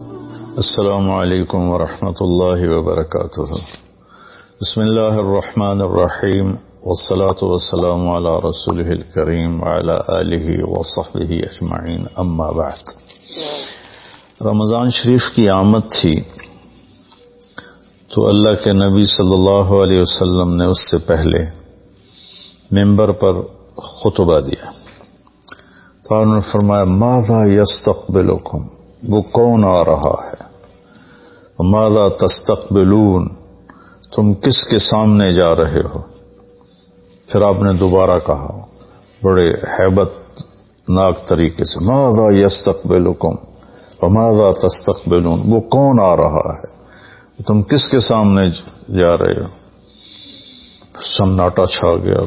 السلام علیکم ورحمۃ اللہ وبرکاتہ۔ بسم اللہ الرحمن الرحیم، والصلاة والسلام علی رسولہ الکریم وعلی آلہ وصحبہ اجمعین، اما بعد۔ رمضان شریف کی آمد تھی تو اللہ کے نبی صلی اللہ علیہ وسلم نے اس سے پہلے ممبر پر خطبہ دیا تو انہوں نے فرمایا ماذا یستقبلکم، وہ کون آ رہا ہے، ماذا تستقبلون، تم کس کے سامنے جا رہے ہو۔ پھر آپ نے دوبارہ کہا بڑے ہیبت ناک طریقے سے ماذا یستقبلکم وماذا تستقبلون، وہ کون آ رہا ہے، تم کس کے سامنے جا رہے ہو۔ سناٹا چھا گیا۔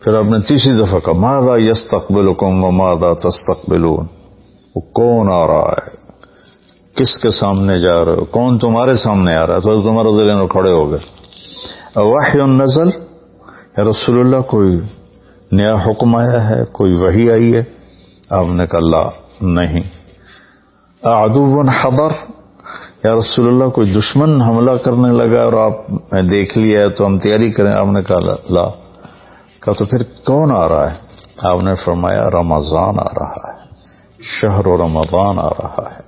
پھر آپ نے تیسری دفعہ کہا ماذا یستقبلکم وماذا تستقبلون، وہ کون آ رہا ہے، کس کے سامنے جا رہے ہو، کون تمہارے سامنے آ رہا ہے۔ تو حضرت عمر رضی اللہ عنہ کھڑے ہو گئے، وحی نزل، یا رسول اللہ کوئی نیا حکم آیا ہے، کوئی وحی آئی ہے۔ آپ نے کہا لا، نہیں۔ عدو حضر، یا رسول اللہ کوئی دشمن حملہ کرنے لگا اور آپ نے دیکھ لیا ہے تو ہم تیاری کریں۔ آپ نے کہا لا۔ کہا تو پھر کون آ رہا ہے؟ آپ نے فرمایا رمضان آ رہا ہے، شہر رمضان آ رہا ہے۔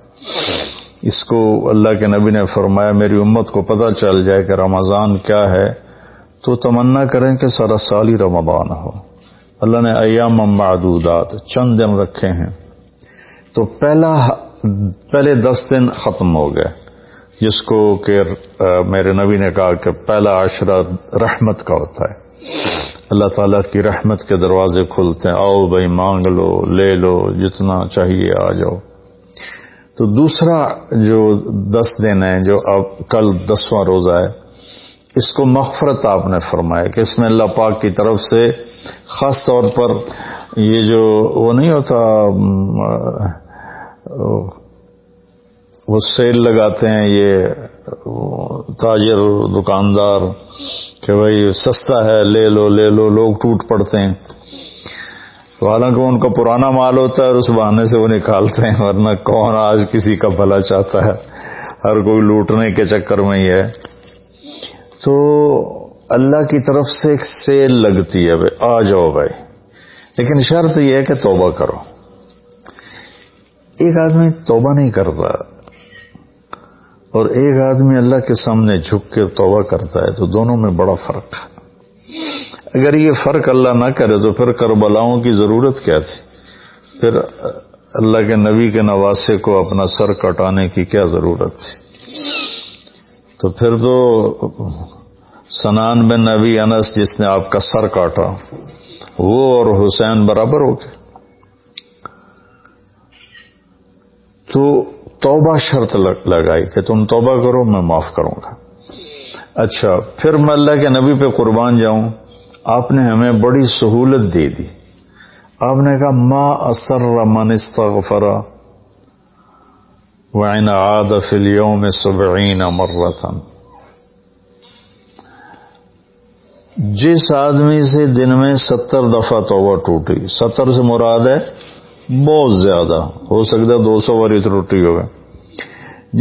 اس کو اللہ کے نبی نے فرمایا میری امت کو پتہ چل جائے کہ رمضان کیا ہے تو تمنا کریں کہ سارا سال ہی رمضان ہو۔ اللہ نے ایام معدودات، چند دن رکھے ہیں، تو پہلے 10 دن ختم ہو گئے، جس کو کہ میرے نبی نے کہا کہ پہلا عشرہ رحمت کا ہوتا ہے، اللہ تعالیٰ کی رحمت کے دروازے کھلتے ہیں، آؤ بھائی مانگ لو، لے لو، جتنا چاہیے آ جاؤ۔ تو دوسرا جو 10 دن ہے، جو اب کل 10واں روزہ ہے، اس کو مغفرت آپ نے فرمایا کہ اس میں اللہ پاک کی طرف سے خاص طور پر یہ جو وہ نہیں ہوتا، وہ سیل لگاتے ہیں یہ تاجر دکاندار کہ بھائی سستا ہے، لے لو لے لو، لوگ ٹوٹ پڑتے ہیں۔ تو حالانکہ ان کا پرانا مال ہوتا ہے اور اس بہانے سے وہ نکالتے ہیں، ورنہ کون آج کسی کا بھلا چاہتا ہے، ہر کوئی لوٹنے کے چکر میں ہی ہے۔ تو اللہ کی طرف سے ایک سیل لگتی ہے، بھائی آ جاؤ بھائی، لیکن شرط یہ ہے کہ توبہ کرو۔ ایک آدمی توبہ نہیں کرتا اور ایک آدمی اللہ کے سامنے جھک کے توبہ کرتا ہے، تو دونوں میں بڑا فرق ہے۔ اگر یہ فرق اللہ نہ کرے تو پھر کربلاؤں کی ضرورت کیا تھی، پھر اللہ کے نبی کے نواسے کو اپنا سر کٹانے کی کیا ضرورت تھی۔ تو پھر تو سنان بن نبی انس جس نے آپ کا سر کاٹا، وہ اور حسین برابر ہو گئے۔ تو توبہ شرط لگائی کہ تم توبہ کرو، میں معاف کروں گا۔ اچھا، پھر میں اللہ کے نبی پہ قربان جاؤں، آپ نے ہمیں بڑی سہولت دے دی۔ آپ نے کہا ما اسر من استغفر وان عاد فی اليوم 70 مرۃ، جس آدمی سے دن میں 70 دفعہ توبہ ٹوٹی، 70 سے مراد ہے بہت زیادہ، ہو سکتا ہے 200 بار ٹوٹی ہوگا،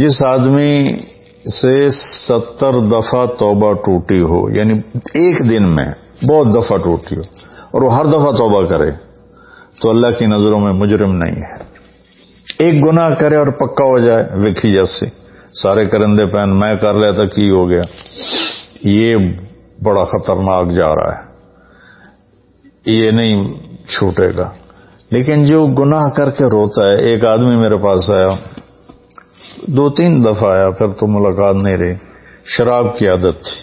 جس آدمی سے 70 دفعہ توبہ ٹوٹی ہو، یعنی ایک دن میں بہت دفعہ ٹوٹی ہو اور وہ ہر دفعہ توبہ کرے، تو اللہ کی نظروں میں مجرم نہیں ہے۔ ایک گناہ کرے اور پکا ہو جائے، وکھی جیسے سارے کرندے پہن میں کر لیتا کی ہو گیا، یہ بڑا خطرناک جا رہا ہے، یہ نہیں چھوٹے گا۔ لیکن جو گناہ کر کے روتا ہے، ایک آدمی میرے پاس آیا، 2-3 دفعہ آیا، پھر تو ملاقات نہیں رہی، شراب کی عادت تھی،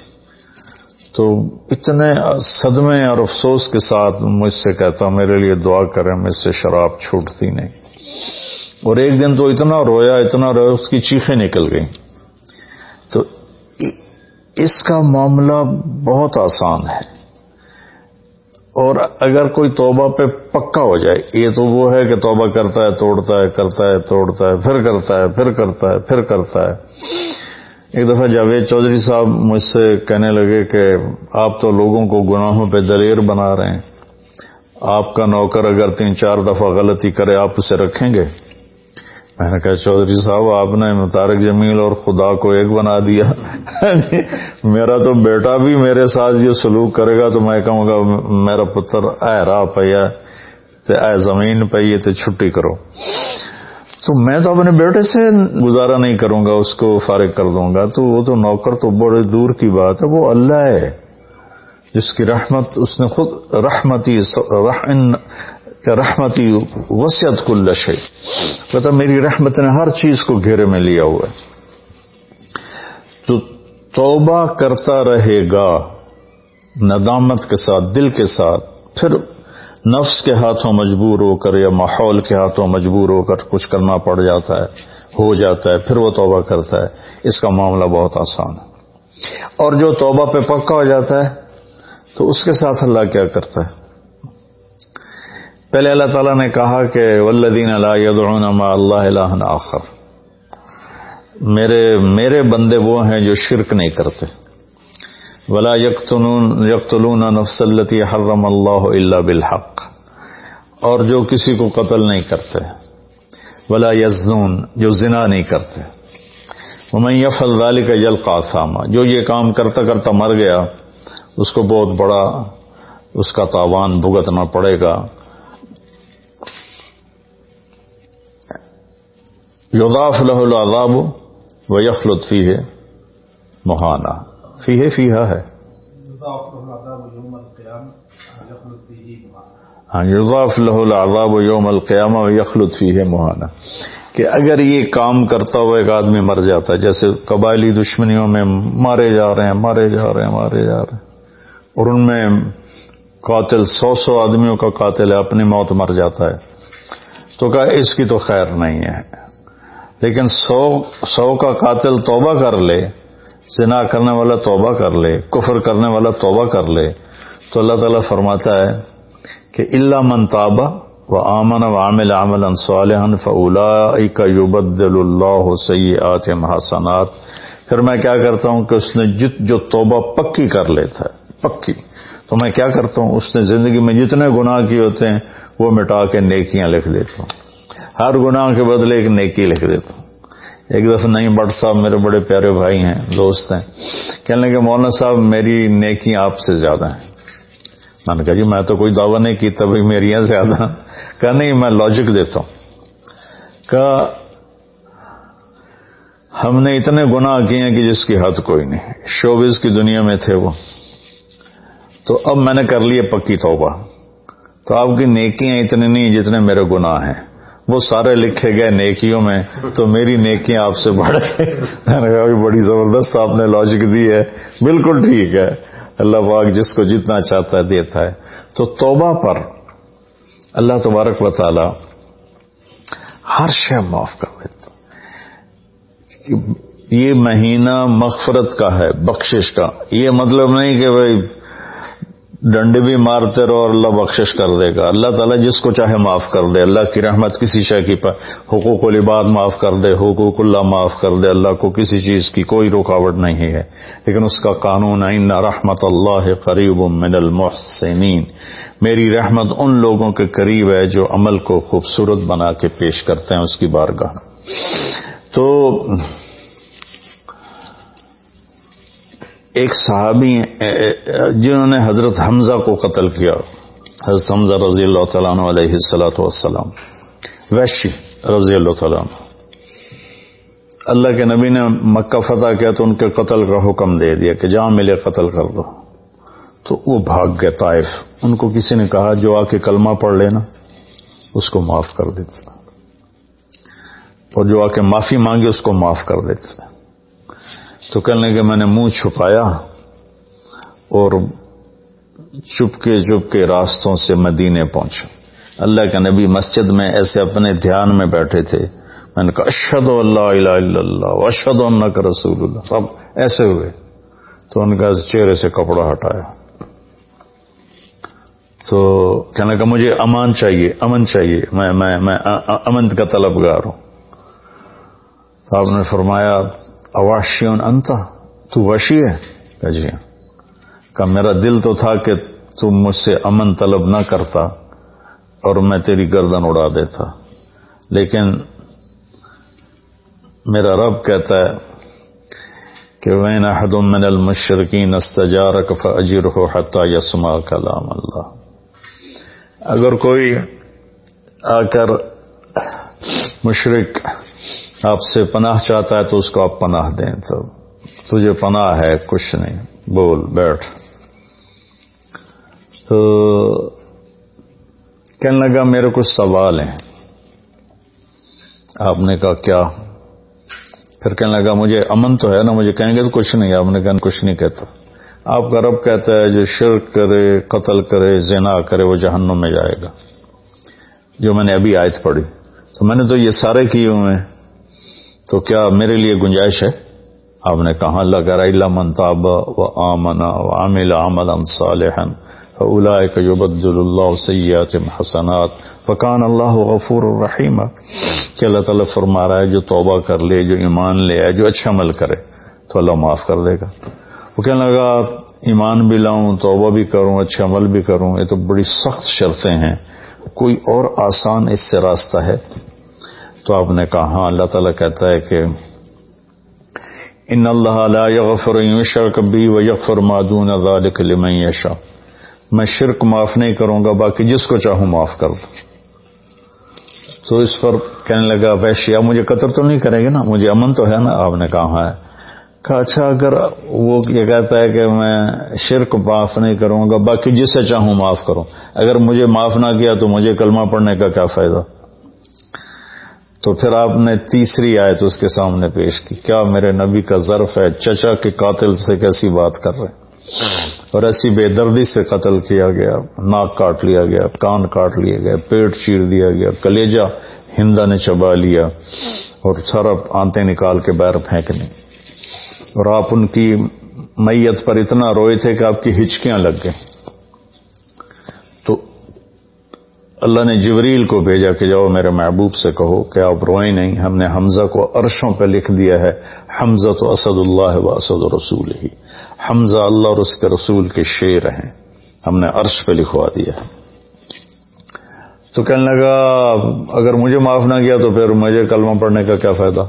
تو اتنے صدمے اور افسوس کے ساتھ مجھ سے کہتا میرے لیے دعا کریں، مجھ سے شراب چھوٹتی نہیں۔ اور ایک دن تو اتنا رویا اس کی چیخیں نکل گئیں۔ تو اس کا معاملہ بہت آسان ہے، اور اگر کوئی توبہ پہ پکا ہو جائے، یہ تو وہ ہے کہ توبہ کرتا ہے توڑتا ہے، کرتا ہے توڑتا ہے، پھر کرتا ہے، پھر کرتا ہے، پھر کرتا ہے۔ ایک دفعہ جاوید چودھری صاحب مجھ سے کہنے لگے کہ آپ تو لوگوں کو گناہوں پہ دلیر بنا رہے ہیں، آپ کا نوکر اگر 3-4 دفعہ غلطی کرے آپ اسے رکھیں گے؟ میں نے کہا چودھری صاحب آپ نے طارق جمیل اور خدا کو ایک بنا دیا. میرا تو بیٹا بھی میرے ساتھ یہ سلوک کرے گا تو میں کہوں گا میرا پتر اے راہ پیا تے اے زمین پئی تے چھٹی کرو. تو میں تو اپنے بیٹے سے گزارا نہیں کروں گا, اس کو فارغ کر دوں گا. تو وہ تو نوکر تو بڑے دور کی بات ہے, وہ اللہ ہے جس کی رحمت اس نے خود رحمتی وسعت کل شیء, کہتا میری رحمت نے ہر چیز کو گھیرے میں لیا ہوا ہے. تو توبہ کرتا رہے گا ندامت کے ساتھ, دل کے ساتھ, پھر نفس کے ہاتھوں مجبور ہو کر یا ماحول کے ہاتھوں مجبور ہو کر کچھ کرنا پڑ جاتا ہے, ہو جاتا ہے, پھر وہ توبہ کرتا ہے. اس کا معاملہ بہت آسان ہے. اور جو توبہ پہ پکا ہو جاتا ہے تو اس کے ساتھ اللہ کیا کرتا ہے؟ پہلے اللہ تعالیٰ نے کہا کہ والذین لا یدعون مع اللہ الہا آخر, میرے بندے وہ ہیں جو شرک نہیں کرتے. ولا یقتلون نفس التی حرم اللہ الا بالحق, اور جو کسی کو قتل نہیں کرتے. ولا یزنون, جو زنا نہیں کرتے. ومن یفعل ذلک یلقى اثاما, جو یہ کام کرتا کرتا مر گیا اس کو بہت بڑا اس کا تاوان بھگتنا پڑے گا. یضاعف له العذاب ویخلد فیہ مہانا, فیہا ہے ہاں, یضاعف له العذاب یوم القیامہ ویخلد فیہ مہانا, کہ اگر یہ کام کرتا ہوا ایک آدمی مر جاتا ہے, جیسے قبائلی دشمنیوں میں مارے جا رہے ہیں, اور ان میں قاتل 100 آدمیوں کا قاتل ہے, اپنی موت مر جاتا ہے, تو کہا اس کی تو خیر نہیں ہے. لیکن 100 کا قاتل توبہ کر لے, زنا کرنے والا توبہ کر لے, کفر کرنے والا توبہ کر لے, تو اللہ تعالیٰ فرماتا ہے کہ الا من تاب وآمن وعمل عملا صالحا فاولئک یبدل اللہ سیئاتہم حسنات. پھر میں کیا کرتا ہوں کہ اس نے جو توبہ پکی کر لیتا ہے, پکی, تو میں کیا کرتا ہوں اس نے زندگی میں جتنے گناہ کیے ہوتے ہیں وہ مٹا کے نیکیاں لکھ دیتا ہوں, ہر گناہ کے بدلے ایک نیکی لکھ دیتا ہوں. ایک دفعہ نہیں بٹ صاحب میرے بڑے پیارے بھائی ہیں, دوست ہیں, کہنے لگے مولانا صاحب میری نیکیاں آپ سے زیادہ ہیں. میں نے کہا جی میں تو کوئی دعویٰ نہیں کی تبھی میریاں زیادہ. کہا نہیں میں لاجک دیتا ہوں. کہا ہم نے اتنے گناہ کیے ہیں کہ جس کی حد کوئی نہیں, شوبز کی دنیا میں تھے وہ, تو اب میں نے کر لی پکی توبہ, تو آپ کی نیکیاں اتنے نہیں جتنے میرے گناہ ہیں, وہ سارے لکھے گئے نیکیوں میں, تو میری نیکیاں آپ سے بڑھ گئی. میں نے کہا بڑی زبردست آپ نے لاجک دی ہے, بالکل ٹھیک ہے, اللہ پاک جس کو جتنا چاہتا ہے دیتا ہے. تو توبہ پر اللہ تبارک و تعالی ہر شے معاف کر دیتا. یہ مہینہ مغفرت کا ہے, بخشش کا. یہ مطلب نہیں کہ بھائی ڈنڈے بھی مارتے رہو اور اللہ بخشش کر دے گا. اللہ تعالیٰ جس کو چاہے معاف کر دے. اللہ کی رحمت کسی شے کی حقوق العباد معاف کر دے, حقوق اللہ معاف کر دے. اللہ کو کسی چیز کی کوئی رکاوٹ نہیں ہے, لیکن اس کا قانون ہے ان رحمت اللہ قریب من المحسنین, میری رحمت ان لوگوں کے قریب ہے جو عمل کو خوبصورت بنا کے پیش کرتے ہیں اس کی بارگاہ. تو ایک صحابی جنہوں نے حضرت حمزہ کو قتل کیا, حضرت حمزہ رضی اللہ تعالیٰ عنہ علیہ الصلوۃ والسلام, وحشی رضی اللہ تعالیٰ عنہ, اللہ کے نبی نے مکہ فتح کیا تو ان کے قتل کا حکم دے دیا کہ جہاں ملے قتل کر دو. تو وہ بھاگ گئے طائف. ان کو کسی نے کہا جو آ کے کلمہ پڑھ لینا اس کو معاف کر دیتا, اور جو آ کے معافی مانگے اس کو معاف کر دیتا. تو کہنے کہ میں نے منہ چھپایا اور چپ کے راستوں سے مدینے پہنچا. اللہ کے نبی مسجد میں ایسے اپنے دھیان میں بیٹھے تھے. میں نے کہا اشہد ان لا الہ الا اللہ واشہد انک رسول اللہ. سب ایسے ہوئے تو ان کا چہرے سے کپڑا ہٹایا. تو کہنے کا مجھے امن چاہیے, میں امن کا طلبگار ہوں. تو آپ نے فرمایا اواشیون انتا, تو وشی ہے؟ کہا جی. کہا میرا دل تو تھا کہ تم مجھ سے امن طلب نہ کرتا اور میں تیری گردن اڑا دیتا, لیکن میرا رب کہتا ہے کہ وَإِنْ أَحَدٌ مِّنَ الْمُشْرِكِينَ اسْتَجَارَكَ فَأَجِرْهُ حَتَّى يَسْمَعَ كَلَامَ اللَّهِ. اگر کوئی آ کر مشرک آپ سے پناہ چاہتا ہے تو اس کو آپ پناہ دیں. تو تجھے پناہ ہے، کچھ نہیں، بول بیٹھ. تو کہنے لگا میرے کچھ سوال ہیں. آپ نے کہا کیا؟ پھر کہنے لگا مجھے امن تو ہے نا، مجھے کہیں گے تو کچھ نہیں. آپ نے کہا کچھ نہیں کہتا. آپ کا رب کہتا ہے جو شرک کرے، قتل کرے، زنا کرے وہ جہنم میں جائے گا، جو میں نے ابھی آیت پڑھی. تو میں نے تو یہ سارے کیے ہوئے ہیں، تو کیا میرے لیے گنجائش ہے؟ آپ نے کہا اللہ کہہ رہا الا من تاب وآمن وعمل عملا صالحا فاولئک یبدل اللہ سیئاتہم حسنات وکان اللہ غفور الرحیم. کہ اللہ تعالیٰ فرما رہا ہے جو توبہ کر لے، جو ایمان لے آئے، جو اچھا عمل کرے تو اللہ معاف کر دے گا. وہ کہنے لگا ایمان بھی لاؤں، توبہ بھی کروں، اچھا عمل بھی کروں، یہ تو بڑی سخت شرطیں ہیں، کوئی اور آسان اس سے راستہ ہے؟ تو آپ نے کہا ہاں. اللہ تعالیٰ کہتا ہے کہ ان اللہ لا یغفر ان یشرک بہ ویغفر ما دون ذلک لمن یشاء. میں شرک معاف نہیں کروں گا، باقی جس کو چاہوں معاف کر دوں. تو اس پر کہنے لگا ویشیا مجھے قتل تو نہیں کرے گی نا، مجھے امن تو ہے نا؟ آپ نے کہا ہے. کہا اچھا اگر وہ یہ کہتا ہے کہ میں شرک معاف نہیں کروں گا، باقی جسے چاہوں معاف کروں، اگر مجھے معاف نہ کیا تو مجھے کلمہ پڑھنے کا کیا فائدہ؟ تو پھر آپ نے تیسری آیت اس کے سامنے پیش کی. کیا میرے نبی کا ظرف ہے چچا کے قاتل سے کیسی بات کر رہے ہیں؟ اور ایسی بے دردی سے قتل کیا گیا، ناک کاٹ لیا گیا، کان کاٹ لیا گیا، پیٹ چیر دیا گیا، کلیجہ ہندا نے چبا لیا اور سارا آنتیں نکال کے باہر پھینک لی. اور آپ ان کی میت پر اتنا روئے تھے کہ آپ کی ہچکیاں لگ گئیں. تو اللہ نے جبریل کو بھیجا کہ جاؤ میرے محبوب سے کہو کہ آپ روئیں نہیں، ہم نے حمزہ کو عرشوں پہ لکھ دیا ہے، حمزہ تو اسد اللہ و اسد رسول ہی. حمزہ اللہ اور اس کے رسول کے شیر ہیں، ہم نے عرش پہ لکھوا دیا ہے. تو کہنے لگا اگر مجھے معاف نہ کیا تو پھر مجھے کلمہ پڑھنے کا کیا فائدہ؟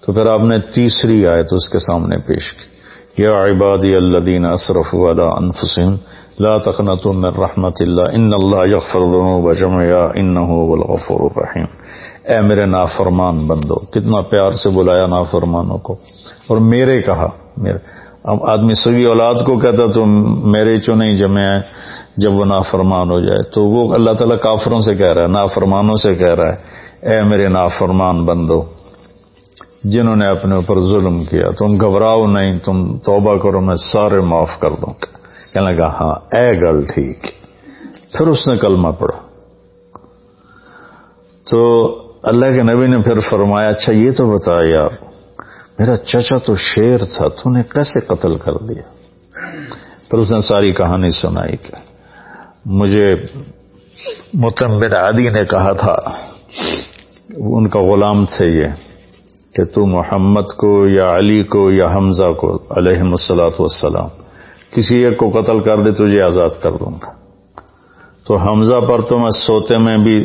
تو پھر آپ نے تیسری آیت اس کے سامنے پیش کی. یا عبادی الذین اسرفوا علی انفسہم لا تقنطوا من رحمت اللہ ان اللہ یغفر الذنوب جميعا انہ هو الغفور الرحیم. اے میرے نافرمان بندو، کتنا پیار سے بلایا نافرمانوں کو، اور میرے کہا. میرے آدمی سگی اولاد کو کہتا تو میرے چو نہیں جمے ہیں جب وہ نافرمان ہو جائے. تو وہ اللہ تعالیٰ کافروں سے کہہ رہا ہے، نافرمانوں سے کہہ رہا ہے اے میرے نافرمان بندو جنہوں نے اپنے اوپر ظلم کیا، تم گھبراؤ نہیں، تم توبہ کرو، میں سارے معاف کر دوں. کہنے لگا ہاں اے گل ٹھیک. پھر اس نے کلمہ پڑھا. تو اللہ کے نبی نے پھر فرمایا اچھا یہ تو بتا یار، میرا چچا تو شیر تھا، تو نے کیسے قتل کر دیا؟ پھر اس نے ساری کہانی سنائی کہ مجھے مطعم بن عدی نے کہا تھا، ان کا غلام تھے یہ، کہ تو محمد کو یا علی کو یا حمزہ کو علیہم الصلاۃ والسلام کسی ایک کو قتل کر دے تجھے آزاد کر دوں گا. تو حمزہ پر تو میں سوتے میں بھی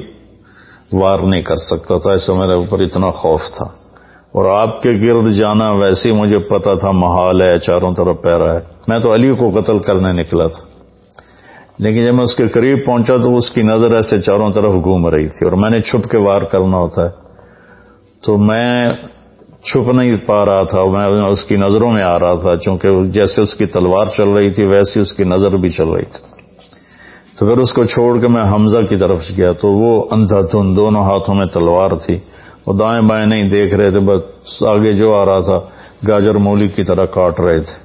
وار نہیں کر سکتا تھا، ایسا میرے اوپر اتنا خوف تھا، اور آپ کے گرد جانا ویسے ہی مجھے پتا تھا محال ہے، چاروں طرف پیرا ہے. میں تو علی کو قتل کرنے نکلا تھا، لیکن جب میں اس کے قریب پہنچا تو اس کی نظر ایسے چاروں طرف گھوم رہی تھی، اور میں نے چھپ کے وار کرنا ہوتا ہے تو میں چھپ نہیں پا رہا تھا، میں اس کی نظروں میں آ رہا تھا، چونکہ جیسے اس کی تلوار چل رہی تھی ویسی اس کی نظر بھی چل رہی تھی. تو پھر اس کو چھوڑ کے میں حمزہ کی طرف گیا تو وہ اندھا دھند، دونوں ہاتھوں میں تلوار تھی، وہ دائیں بائیں نہیں دیکھ رہے تھے، بس آگے جو آ رہا تھا گاجر مولی کی طرح کاٹ رہے تھے.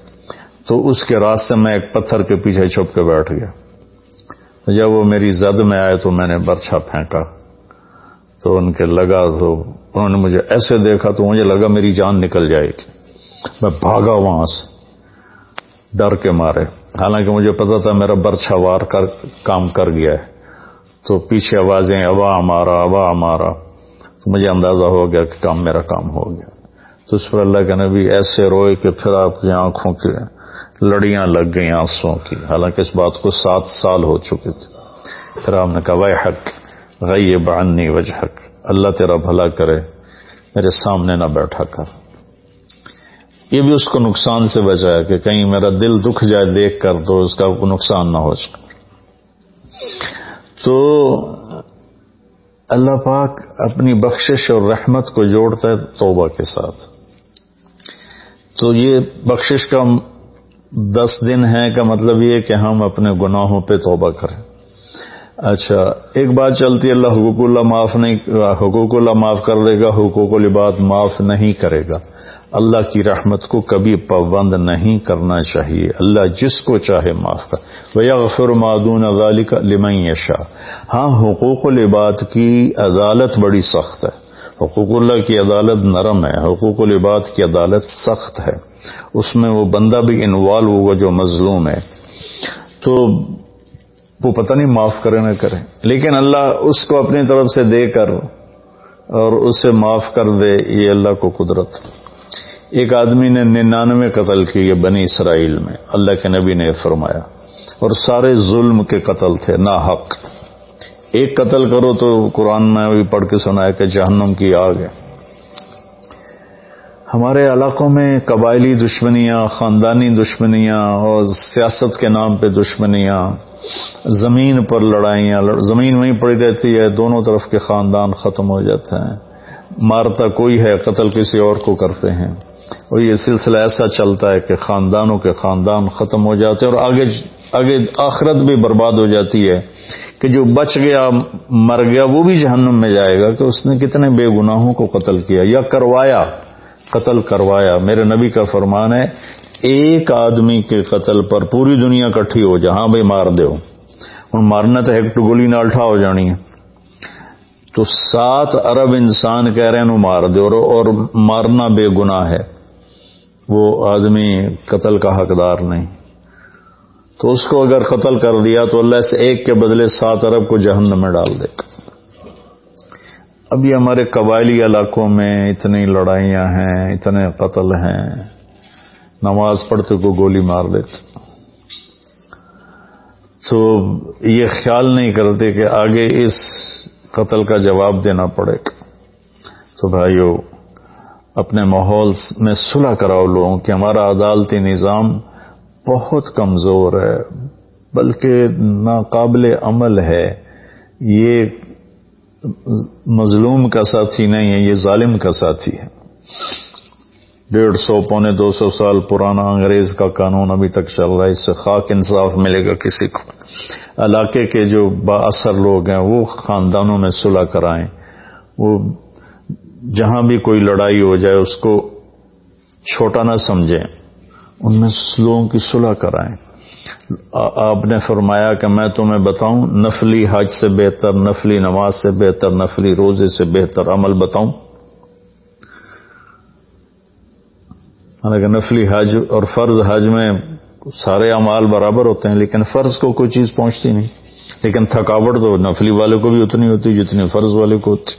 تو اس کے راستے میں ایک پتھر کے پیچھے چھپ کے بیٹھ گیا. جب وہ میری زد میں آئے تو میں نے برچھا پھینکا تو ان کے لگا، تو انہوں نے مجھے ایسے دیکھا تو مجھے لگا میری جان نکل جائے گی. میں بھاگا وہاں سے ڈر کے مارے، حالانکہ مجھے پتا تھا میرا برچھا وار کر کام کر گیا ہے. تو پیچھے آوازیں ابا ہمارا ابا ہمارا، تو مجھے اندازہ ہو گیا کہ میرا کام ہو گیا. تو اس پر اللہ کے نبی ایسے روئے کہ پھر آپ کی آنکھوں کی لڑیاں لگ گئیں آنسوں کی، حالانکہ اس بات کو 7 سال ہو چکے تھے. پھر آپ نے کہا ویحک غیب عنی وجہک، اللہ تیرا بھلا کرے میرے سامنے نہ بیٹھا کر. یہ بھی اس کو نقصان سے بچایا کہ کہیں میرا دل دکھ جائے دیکھ کر تو اس کا نقصان نہ ہو جائے. تو اللہ پاک اپنی بخشش اور رحمت کو جوڑتا ہے توبہ کے ساتھ. تو یہ بخشش کا 10 دن ہے کا مطلب یہ کہ ہم اپنے گناہوں پہ توبہ کریں. اچھا، ایک بات چلتی ہے اللہ حقوق اللہ معاف کر دے گا، حقوق العباد معاف نہیں کرے گا. اللہ کی رحمت کو کبھی پابند نہیں کرنا چاہیے. اللہ جس کو چاہے معاف کر. وَيَغْفِرُ مَا دُونَ ذَلِكَ لِمَن يَشَاءُ. ہاں، حقوق العباد کی عدالت بڑی سخت ہے. حقوق اللہ کی عدالت نرم ہے، حقوق العباد کی عدالت سخت ہے. اس میں وہ بندہ بھی انوالو ہوگا جو مظلوم ہے، تو وہ پتہ نہیں معاف کرے نہ کرے، لیکن اللہ اس کو اپنی طرف سے دے کر اور اسے معاف کر دے، یہ اللہ کو قدرت. ایک آدمی نے 99 قتل کیے بنی اسرائیل میں، اللہ کے نبی نے فرمایا، اور سارے ظلم کے قتل تھے، ناحق. ایک قتل کرو تو قرآن میں بھی پڑھ کے سنایا کہ جہنم کی آگ ہے. ہمارے علاقوں میں قبائلی دشمنیاں، خاندانی دشمنیاں اور سیاست کے نام پہ دشمنیاں، زمین پر لڑائیاں، زمین وہیں پڑی رہتی ہے، دونوں طرف کے خاندان ختم ہو جاتے ہیں. مارتا کوئی ہے، قتل کسی اور کو کرتے ہیں، اور یہ سلسلہ ایسا چلتا ہے کہ خاندانوں کے خاندان ختم ہو جاتے ہیں، اور آگے آخرت بھی برباد ہو جاتی ہے کہ جو بچ گیا مر گیا وہ بھی جہنم میں جائے گا کہ اس نے کتنے بے گناہوں کو قتل کیا یا کروایا، قتل کروایا. میرے نبی کا فرمان ہے ایک آدمی کے قتل پر پوری دنیا اکٹھی ہو جہاں بھائی مار دیو. اور مارنا تو ایک گولی نہ الٹا ہو جانی ہے، تو 7 ارب انسان کہہ رہے ہیں مار دو، اور مارنا بے گناہ ہے، وہ آدمی قتل کا حقدار نہیں. تو اس کو اگر قتل کر دیا تو اللہ اس ایک کے بدلے 7 ارب کو جہنم میں ڈال دے گا. اب یہ ہمارے قبائلی علاقوں میں اتنی لڑائیاں ہیں، اتنے قتل ہیں، نماز پڑھتے کو گولی مار دیتے، تو یہ خیال نہیں کرتے کہ آگے اس قتل کا جواب دینا پڑے گا. تو بھائیو، اپنے ماحول میں صلح کراؤ لوگوں کہ ہمارا عدالتی نظام بہت کمزور ہے، بلکہ ناقابل عمل ہے. یہ مظلوم کا ساتھی نہیں ہے، یہ ظالم کا ساتھی ہے. 150 پونے 200 سال پرانا انگریز کا قانون ابھی تک چل رہا ہے، اس سے خاک انصاف ملے گا کسی کو. علاقے کے جو با اثر لوگ ہیں وہ خاندانوں میں صلح کرائیں، وہ جہاں بھی کوئی لڑائی ہو جائے اس کو چھوٹا نہ سمجھیں، ان میں لوگوں کی صلح کرائیں. آپ نے فرمایا کہ میں تمہیں بتاؤں نفلی حج سے بہتر، نفلی نماز سے بہتر، نفلی روزے سے بہتر عمل بتاؤں؟ حالانکہ نفلی حج اور فرض حج میں سارے اعمال برابر ہوتے ہیں، لیکن فرض کو کوئی چیز پہنچتی نہیں، لیکن تھکاوٹ تو نفلی والے کو بھی اتنی ہوتی جتنی فرض والے کو ہوتی.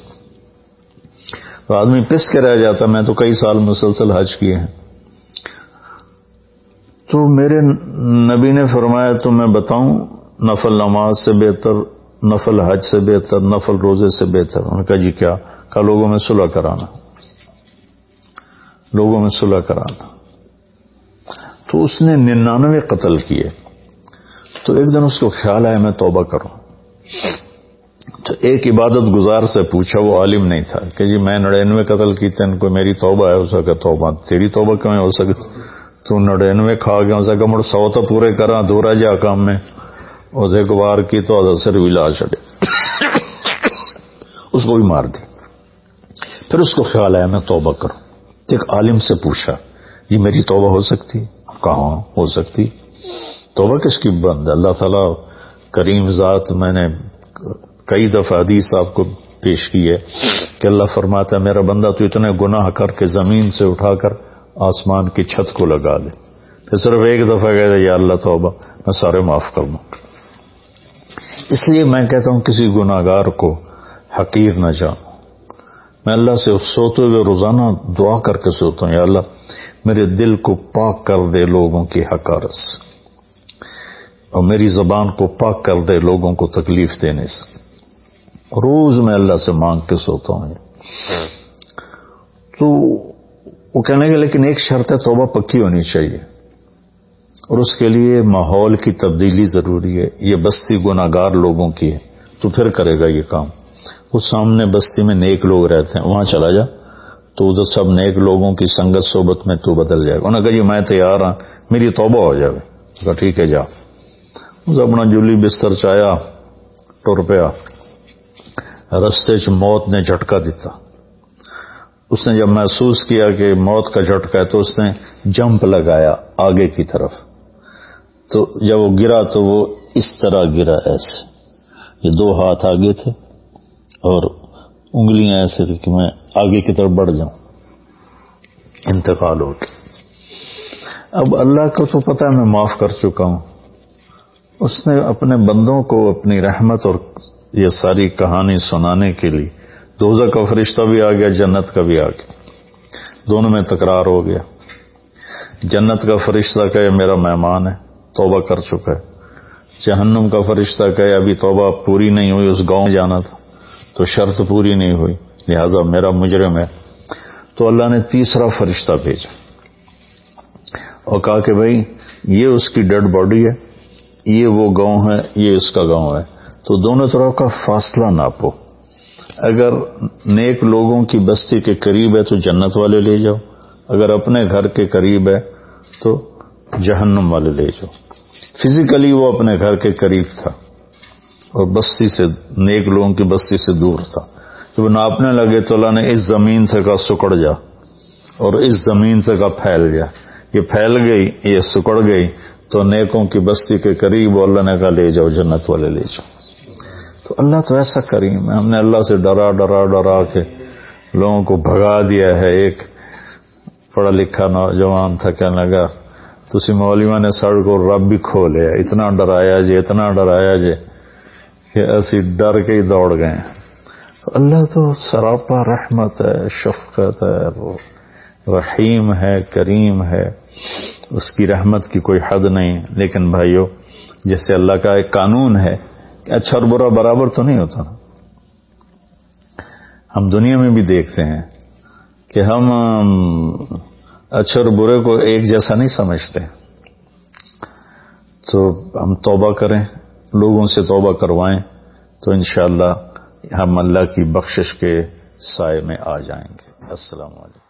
تو آدمی پس کے رہ جاتا. میں تو کئی سال مسلسل حج کیے ہیں. تو میرے نبی نے فرمایا تو میں بتاؤں نفل نماز سے بہتر، نفل حج سے بہتر، نفل روزے سے بہتر. انہوں نے کہا جی کیا؟ کہا لوگوں میں صلح کرانا، لوگوں میں صلح کرانا. تو اس نے 99 قتل کیے. تو ایک دن اس کو خیال آیا میں توبہ کروں. تو ایک عبادت گزار سے پوچھا، وہ عالم نہیں تھا، کہ جی میں 99 قتل کیتے ہیں، کوئی میری توبہ ہے؟ اس کا توبہ تیری توبہ کیوں ہو سکتی؟ تو 99 کھا گیا. اس کا مڑ 100 تو پورے کرا دورا جا کام میں اس ایک بار کی تو اثر بھی لا چھڑے، اس کو بھی مار دی. پھر اس کو خیال آیا میں توبہ کروں. ایک عالم سے پوچھا یہ میری توبہ ہو سکتی؟ کہاں ہو سکتی؟ توبہ کس کی بند ہے؟ اللہ تعالیٰ کریم ذات، میں نے کئی دفعہ حدیث آپ کو پیش کی ہے کہ اللہ فرماتا ہے میرا بندہ تو اتنے گناہ کر کے زمین سے اٹھا کر آسمان کی چھت کو لگا دے، پھر صرف ایک دفعہ کہہ دے یا اللہ توبہ، میں سارے معاف کر دوں. اس لیے میں کہتا ہوں کسی گناہگار کو حقیر نہ جانو. میں اللہ سے سوتے ہوئے روزانہ دعا کر کے سوتا ہوں، یا اللہ میرے دل کو پاک کر دے لوگوں کی حقارت سے، اور میری زبان کو پاک کر دے لوگوں کو تکلیف دینے سے. روز میں اللہ سے مانگ کے سوتا ہوں. تو وہ کہنے لگے لیکن ایک شرط ہے، توبہ پکی ہونی چاہیے، اور اس کے لیے ماحول کی تبدیلی ضروری ہے، یہ بستی گناہگار لوگوں کی ہے، تو پھر کرے گا یہ کام۔ وہ سامنے بستی میں نیک لوگ رہتے ہیں، وہاں چلا جا، تو ادھر سب نیک لوگوں کی سنگت صحبت میں تو بدل جائے گا۔ انہوں نے کہا جی میں تیار ہوں، میری توبہ ہو جائے۔ کہا ٹھیک ہے جا۔ اس اپنا جولی بستر چایا، ٹر پیا، رستے چ موت نے جھٹکا دیتا۔ اس نے جب محسوس کیا کہ موت کا جھٹکا ہے تو اس نے جمپ لگایا آگے کی طرف، تو جب وہ گرا تو وہ اس طرح گرا، ایسے، یہ دو ہاتھ آگے تھے اور انگلیاں ایسے تھی کہ میں آگے کی طرف بڑھ جاؤں، انتقال ہو گیا۔ اب اللہ کو تو پتہ ہے میں معاف کر چکا ہوں، اس نے اپنے بندوں کو اپنی رحمت اور یہ ساری کہانی سنانے کے لیے دوزخ کا فرشتہ بھی آ گیا، جنت کا بھی آ گیا، دونوں میں تکرار ہو گیا۔ جنت کا فرشتہ کہے میرا مہمان ہے، توبہ کر چکا ہے۔ جہنم کا فرشتہ کہے ابھی توبہ پوری نہیں ہوئی، اس گاؤں جانا تھا تو شرط پوری نہیں ہوئی، لہذا میرا مجرم ہے۔ تو اللہ نے تیسرا فرشتہ بھیجا اور کہا کہ بھائی یہ اس کی ڈیڈ باڈی ہے، یہ وہ گاؤں ہے، یہ اس کا گاؤں ہے، تو دونوں طرف کا فاصلہ ناپو، اگر نیک لوگوں کی بستی کے قریب ہے تو جنت والے لے جاؤ، اگر اپنے گھر کے قریب ہے تو جہنم والے لے جاؤ۔ فزیکلی وہ اپنے گھر کے قریب تھا اور بستی سے، نیک لوگوں کی بستی سے دور تھا۔ جب ناپنے لگے تو اللہ نے اس زمین سے کہا سکڑ جا، اور اس زمین سے کہا پھیل جا، یہ پھیل گئی، یہ سکڑ گئی، تو نیکوں کی بستی کے قریب اللہ نے کہا لے جاؤ، جنت والے لے جاؤ۔ تو اللہ تو ایسا کریم ہے، ہم نے اللہ سے ڈرا ڈرا ڈرا کے لوگوں کو بھگا دیا ہے۔ ایک پڑھا لکھا نوجوان تھا، کہنے لگا تسی مولویاں نے سڑ کو رب بھی کھو لیا، اتنا ڈرایا جے، اتنا ڈرایا جے کہ اسی ڈر کے ہی دوڑ گئے۔ اللہ تو سراپا رحمت ہے، شفقت ہے، رحیم ہے، کریم ہے، اس کی رحمت کی کوئی حد نہیں۔ لیکن بھائیو، جیسے اللہ کا ایک قانون ہے کہ اچھا اور برا برابر تو نہیں ہوتا نا۔ ہم دنیا میں بھی دیکھتے ہیں کہ ہم اچھے اور برے کو ایک جیسا نہیں سمجھتے، تو ہم توبہ کریں، لوگوں سے توبہ کروائیں، تو انشاءاللہ ہم اللہ کی بخشش کے سائے میں آ جائیں گے۔ السلام علیکم۔